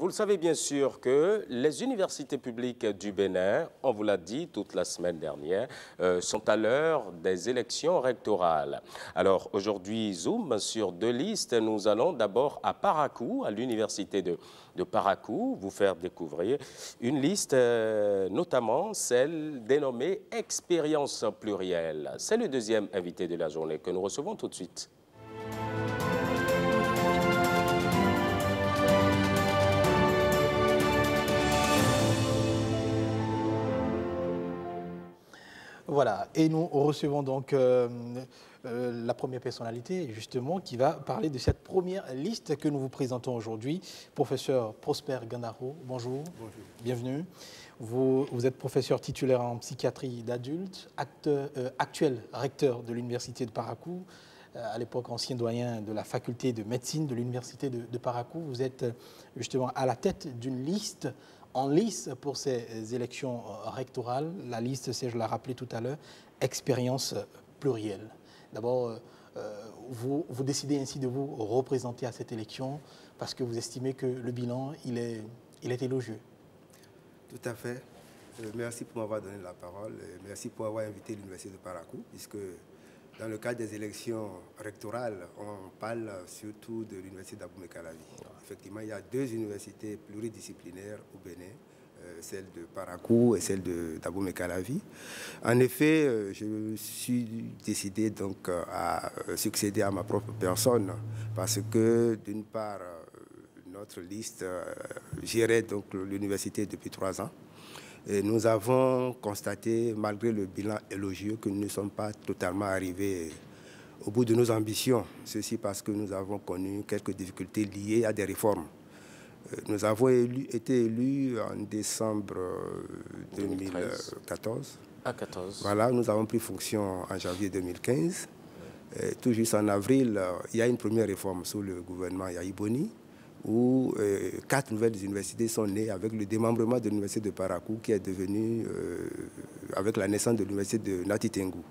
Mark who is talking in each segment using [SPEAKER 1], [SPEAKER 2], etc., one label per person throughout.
[SPEAKER 1] Vous le savez bien sûr que les universités publiques du Bénin, on vous l'a dit toute la semaine dernière, sont à l'heure des élections rectorales. Alors aujourd'hui, zoom sur deux listes. Nous allons d'abord à Parakou, à l'université de Parakou, vous faire découvrir une liste, notamment celle dénommée Expérience plurielle. C'est le deuxième invité de la journée que nous recevons tout de suite.
[SPEAKER 2] Voilà, et nous recevons donc la première personnalité, justement, qui va parler de cette première liste que nous vous présentons aujourd'hui. Professeur Prosper Gandaro, bonjour.
[SPEAKER 3] Bonjour.
[SPEAKER 2] Bienvenue. Vous êtes professeur titulaire en psychiatrie d'adultes, actuel recteur de l'université de Parakou, à l'époque ancien doyen de la faculté de médecine de l'université de Parakou. Vous êtes justement à la tête d'une liste en lice pour ces élections rectorales. La liste, c'est, je l'ai rappelé tout à l'heure, expérience plurielle. D'abord, vous décidez ainsi de vous représenter à cette élection parce que vous estimez que le bilan, il est élogieux.
[SPEAKER 3] Tout à fait. Merci pour m'avoir donné la parole. Merci pour avoir invité l'université de Parakou, puisque dans le cadre des élections rectorales, on parle surtout de l'université d'Abomey-Calavi. Effectivement, il y a deux universités pluridisciplinaires au Bénin, celle de Parakou et celle d'Abomey-Calavi. En effet, je suis décidé donc à succéder à ma propre personne parce que, d'une part, notre liste gérait donc l'université depuis 3 ans. Et nous avons constaté, malgré le bilan élogieux, que nous ne sommes pas totalement arrivés au bout de nos ambitions. Ceci parce que nous avons connu quelques difficultés liées à des réformes. Nous avons été élus en décembre 2014.
[SPEAKER 1] À 14.
[SPEAKER 3] Voilà, nous avons pris fonction en janvier 2015. Et tout juste en avril, il y a une première réforme sous le gouvernement Yaïboni, où 4 nouvelles universités sont nées avec le démembrement de l'université de Parakou qui est devenue, avec la naissance de l'université de Nati Tengou.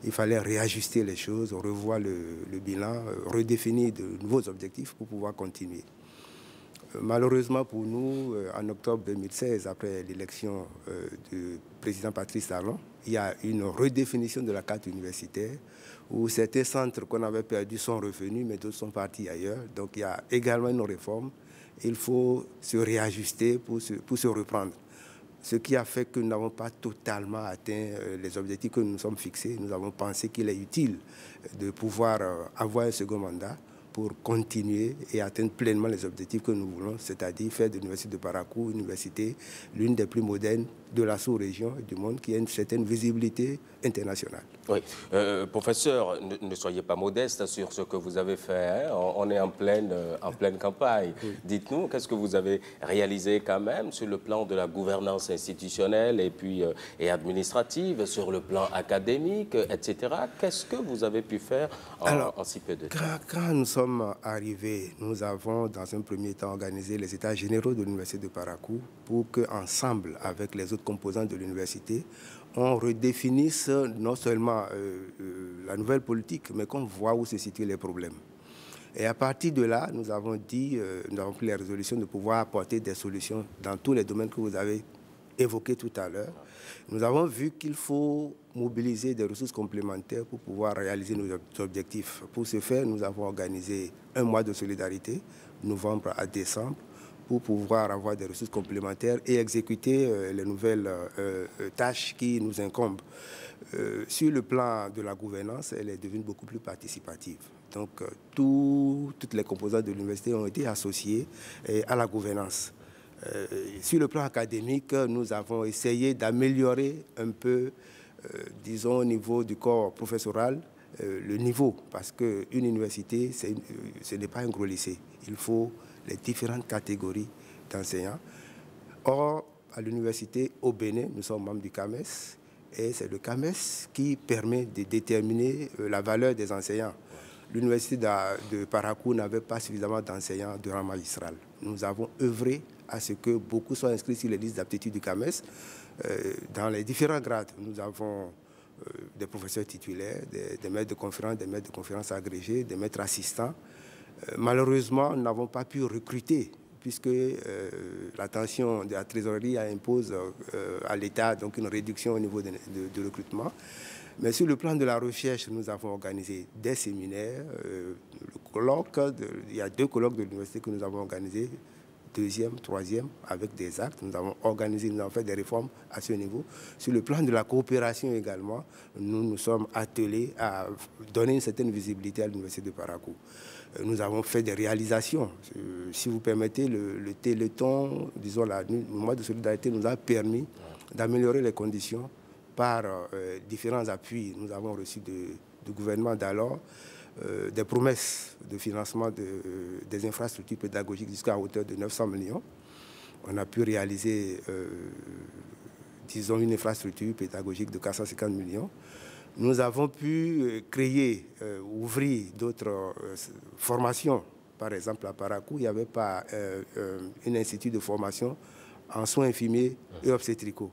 [SPEAKER 3] Il fallait réajuster les choses, revoir le bilan, redéfinir de nouveaux objectifs pour pouvoir continuer. Malheureusement pour nous, en octobre 2016, après l'élection du président Patrice Talon, il y a une redéfinition de la carte universitaire où certains centres qu'on avait perdus sont revenus, mais d'autres sont partis ailleurs. Donc il y a également une réforme. Il faut se réajuster pour se reprendre. Ce qui a fait que nous n'avons pas totalement atteint les objectifs que nous nous sommes fixés. Nous avons pensé qu'il est utile de pouvoir avoir un second mandat pour continuer et atteindre pleinement les objectifs que nous voulons, c'est-à-dire faire de l'université de Parakou une université l'une des plus modernes de la sous-région et du monde, qui a une certaine visibilité internationale.
[SPEAKER 1] Oui. Professeur, ne soyez pas modeste sur ce que vous avez fait. Hein. On est en pleine campagne. Oui. Dites-nous, qu'est-ce que vous avez réalisé quand même sur le plan de la gouvernance institutionnelle et administrative, sur le plan académique, etc. Qu'est-ce que vous avez pu faire en si peu de temps?
[SPEAKER 3] Quand nous sommes arrivés, nous avons dans un premier temps organisé les états généraux de l'université de Parakou pour qu'ensemble, avec les autres composants de l'université, on redéfinisse non seulement la nouvelle politique, mais qu'on voit où se situent les problèmes. Et à partir de là, nous avons dit, nous avons pris la résolution de pouvoir apporter des solutions dans tous les domaines que vous avez évoqués tout à l'heure. Nous avons vu qu'il faut mobiliser des ressources complémentaires pour pouvoir réaliser nos objectifs. Pour ce faire, nous avons organisé un mois de solidarité, novembre à décembre, pour pouvoir avoir des ressources complémentaires et exécuter les nouvelles tâches qui nous incombent. Sur le plan de la gouvernance, elle est devenue beaucoup plus participative. Donc, toutes les composantes de l'université ont été associées à la gouvernance. Sur le plan académique, nous avons essayé d'améliorer un peu, disons, au niveau du corps professoral, le niveau, parce qu'une université, ce n'est pas un gros lycée. Il faut les différentes catégories d'enseignants. Or, à l'université au Bénin, nous sommes membres du CAMES, et c'est le CAMES qui permet de déterminer la valeur des enseignants. L'université de Parakou n'avait pas suffisamment d'enseignants de rang magistral. Nous avons œuvré à ce que beaucoup soient inscrits sur les listes d'aptitude du CAMES. Dans les différents grades, nous avons des professeurs titulaires, des maîtres de conférences agrégés, des maîtres assistants. Malheureusement, nous n'avons pas pu recruter puisque la tension de la trésorerie impose à l'État donc une réduction au niveau de recrutement. Mais sur le plan de la recherche, nous avons organisé des séminaires, il y a 2 colloques de l'université que nous avons organisés, 2e, 3e, avec des actes. Nous avons organisé, nous avons fait des réformes à ce niveau. Sur le plan de la coopération également, nous nous sommes attelés à donner une certaine visibilité à l'université de Parakou. Nous avons fait des réalisations. Si vous permettez, le Téléthon, disons le mois de solidarité nous a permis d'améliorer les conditions par différents appuis. Nous avons reçu du gouvernement d'alors des promesses de financement des infrastructures pédagogiques jusqu'à hauteur de 900 millions. On a pu réaliser, disons, une infrastructure pédagogique de 450 millions. Nous avons pu créer, ouvrir d'autres formations. Par exemple, à Parakou, il n'y avait pas un institut de formation en soins infirmiers et obstétricaux.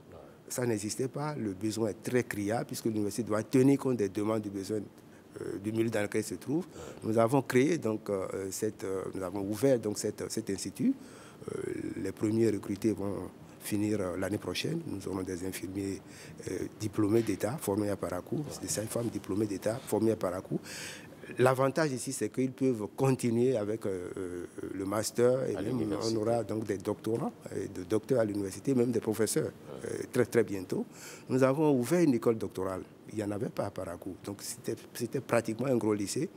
[SPEAKER 3] Ça n'existait pas. Le besoin est très criard puisque l'université doit tenir compte des demandes du besoin du milieu dans lequel il se trouve. Nous avons créé donc nous avons ouvert donc cet institut. Les premiers recrutés vont finir l'année prochaine. Nous aurons des infirmiers diplômés d'État formés à Parakou, des sages-femmes diplômées d'État formées à Parakou. L'avantage ici, c'est qu'ils peuvent continuer avec le master et même on aura donc des doctorants, des docteurs à l'université, même des professeurs très très bientôt. Nous avons ouvert une école doctorale. Il n'y en avait pas à Parakou. Donc c'était pratiquement un gros lycée.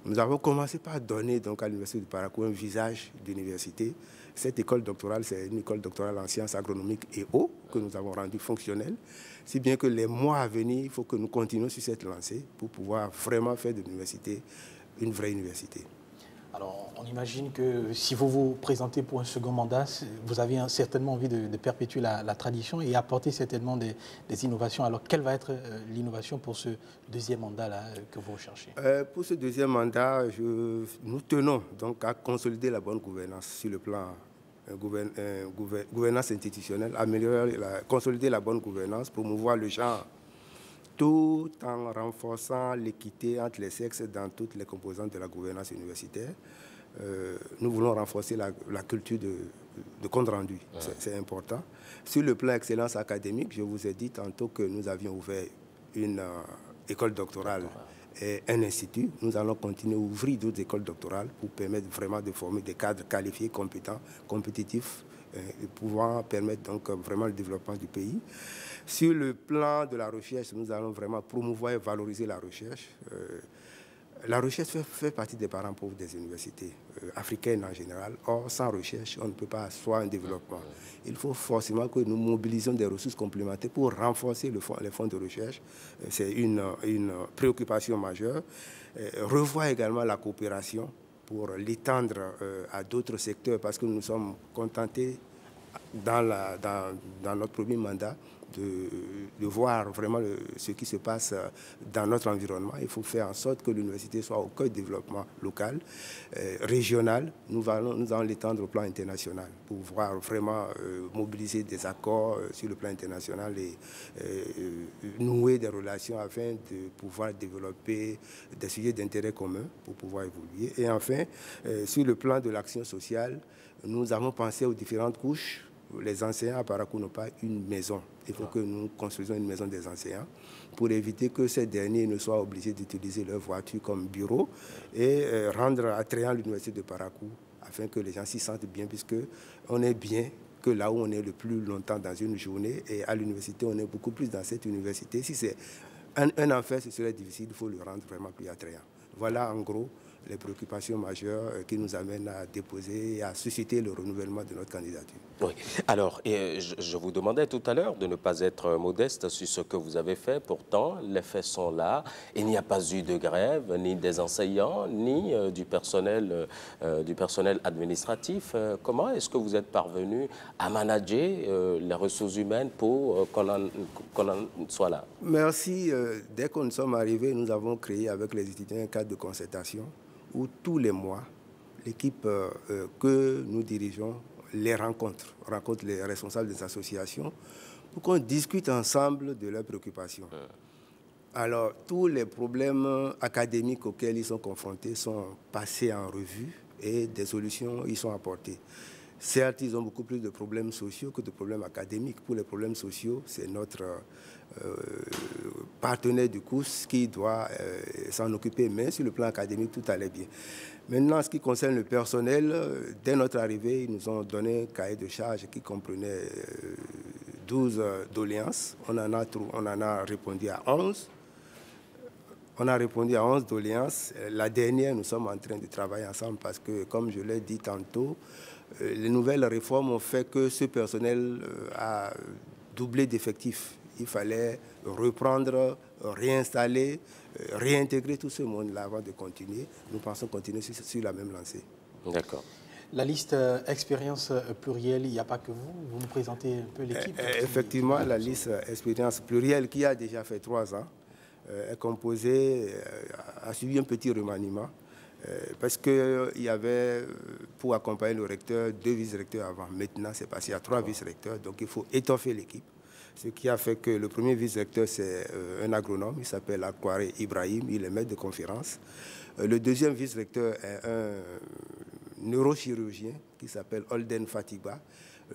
[SPEAKER 3] Nous avons commencé par donner donc, à l'université de Parakou un visage d'université. Cette école doctorale, c'est une école doctorale en sciences agronomiques et eau que nous avons rendue fonctionnelle. Si bien que les mois à venir, il faut que nous continuions sur cette lancée pour pouvoir vraiment faire de l'université une vraie université.
[SPEAKER 2] Alors, on imagine que si vous vous présentez pour un second mandat, vous avez certainement envie de perpétuer la tradition et apporter certainement des innovations. Alors, quelle va être l'innovation pour ce deuxième mandat-là que vous recherchez?
[SPEAKER 3] Pour ce deuxième mandat, nous tenons donc à consolider la bonne gouvernance sur le plan gouvernance institutionnelle, consolider la bonne gouvernance, promouvoir le genre, tout en renforçant l'équité entre les sexes dans toutes les composantes de la gouvernance universitaire. Nous voulons renforcer la culture de compte rendu, c'est important. Sur le plan excellence académique, je vous ai dit tantôt que nous avions ouvert une école doctorale et un institut. Nous allons continuer à ouvrir d'autres écoles doctorales pour permettre vraiment de former des cadres qualifiés, compétents, compétitifs, et pouvoir permettre donc vraiment le développement du pays. Sur le plan de la recherche, nous allons vraiment promouvoir et valoriser la recherche. La recherche fait partie des parents pauvres des universités africaines en général. Or, sans recherche, on ne peut pas asseoir un développement. Il faut forcément que nous mobilisions des ressources complémentaires pour renforcer les fonds de recherche. C'est une préoccupation majeure. Revoir également la coopération pour l'étendre à d'autres secteurs parce que nous sommes contentés dans notre premier mandat de voir vraiment ce qui se passe dans notre environnement. Il faut faire en sorte que l'université soit au cœur du développement local, régional. Nous allons l'étendre au plan international pour pouvoir vraiment mobiliser des accords sur le plan international et nouer des relations afin de pouvoir développer des sujets d'intérêt commun pour pouvoir évoluer. Et enfin, sur le plan de l'action sociale, nous avons pensé aux différentes couches. Les enseignants à Parakou n'ont pas une maison. Il faut que nous construisions une maison des enseignants pour éviter que ces derniers ne soient obligés d'utiliser leur voiture comme bureau et rendre attrayant l'université de Parakou afin que les gens s'y sentent bien, puisqu'on est bien que là où on est le plus longtemps dans une journée, et à l'université, on est beaucoup plus dans cette université. Si c'est un enfer, ce serait difficile, il faut le rendre vraiment plus attrayant. Voilà en gros les préoccupations majeures qui nous amènent à déposer et à susciter le renouvellement de notre candidature.
[SPEAKER 1] Oui. Alors, je vous demandais tout à l'heure de ne pas être modeste sur ce que vous avez fait. Pourtant, les faits sont là. Il n'y a pas eu de grève, ni des enseignants, ni du personnel administratif. Comment est-ce que vous êtes parvenu à manager les ressources humaines pour qu'on en soit là?
[SPEAKER 3] Merci. Dès que nous sommes arrivés, nous avons créé avec les étudiants un cadre de concertation où tous les mois, l'équipe que nous dirigeons rencontre les responsables des associations pour qu'on discute ensemble de leurs préoccupations. Alors, tous les problèmes académiques auxquels ils sont confrontés sont passés en revue et des solutions y sont apportées. Certes, ils ont beaucoup plus de problèmes sociaux que de problèmes académiques. Pour les problèmes sociaux, c'est notre partenaire du cours qui doit s'en occuper. Mais sur le plan académique, tout allait bien. Maintenant, en ce qui concerne le personnel, dès notre arrivée, ils nous ont donné un cahier de charge qui comprenait 12 doléances. On en a répondu à 11. On a répondu à 11 doléances. La dernière, nous sommes en train de travailler ensemble parce que, comme je l'ai dit tantôt, les nouvelles réformes ont fait que ce personnel a doublé d'effectifs. Il fallait reprendre, réinstaller, réintégrer tout ce monde-là avant de continuer. Nous pensons continuer sur la même lancée.
[SPEAKER 1] D'accord.
[SPEAKER 2] La liste expérience plurielle, il n'y a pas que vous. Vous nous présentez un peu l'équipe.
[SPEAKER 3] Effectivement, la liste expérience plurielle qui a déjà fait 3 ans est composée, a suivi un petit remaniement. Parce qu'il y avait, pour accompagner le recteur, 2 vice-recteurs avant. Maintenant, c'est passé à 3 vice-recteurs, donc il faut étoffer l'équipe. Ce qui a fait que le premier vice-recteur, c'est un agronome, il s'appelle Akwaré Ibrahim, il est maître de conférence. Le deuxième vice-recteur est un neurochirurgien qui s'appelle Holden Fatiba.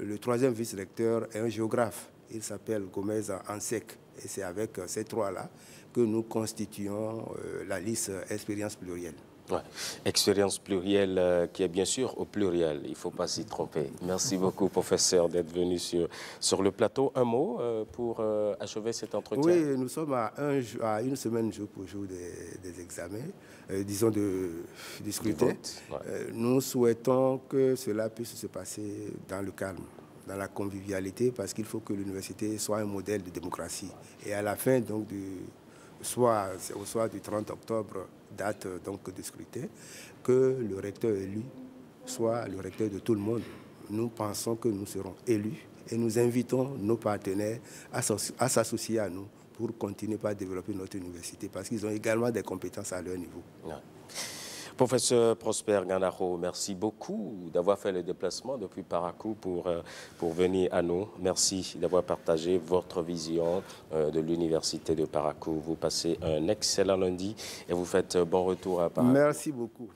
[SPEAKER 3] Le troisième vice-recteur est un géographe, il s'appelle Gomez Ansek. Et c'est avec ces 3-là que nous constituons la liste expérience plurielle.
[SPEAKER 1] Ouais. Expérience plurielle qui est bien sûr au pluriel, il ne faut pas s'y tromper. Merci beaucoup, professeur, d'être venu sur le plateau. Un mot pour achever cet entretien?
[SPEAKER 3] Oui, nous sommes à une semaine jour pour jour des examens, disons du scrutin. Ouais. Nous souhaitons que cela puisse se passer dans le calme, dans la convivialité, parce qu'il faut que l'université soit un modèle de démocratie. Et à la fin donc, au soir du 30 octobre, date donc du scrutin, que le recteur élu soit le recteur de tout le monde. Nous pensons que nous serons élus et nous invitons nos partenaires à s'associer à nous pour continuer à développer notre université parce qu'ils ont également des compétences à leur niveau.
[SPEAKER 1] Ouais. Professeur Prosper Gandaro, merci beaucoup d'avoir fait le déplacement depuis Parakou pour venir à nous. Merci d'avoir partagé votre vision de l'université de Parakou. Vous passez un excellent lundi et vous faites bon retour à Parakou.
[SPEAKER 3] Merci beaucoup.